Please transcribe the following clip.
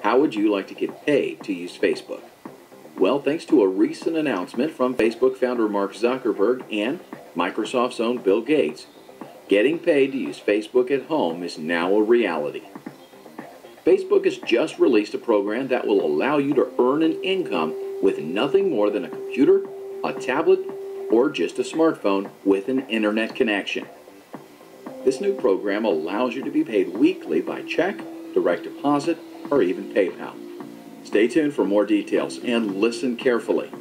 How would you like to get paid to use Facebook? Well, thanks to a recent announcement from Facebook founder Mark Zuckerberg and Microsoft's own Bill Gates, getting paid to use Facebook at home is now a reality. Facebook has just released a program that will allow you to earn an income with nothing more than a computer, a tablet, or just a smartphone with an internet connection. This new program allows you to be paid weekly by check, direct deposit, or even PayPal. Stay tuned for more details and listen carefully.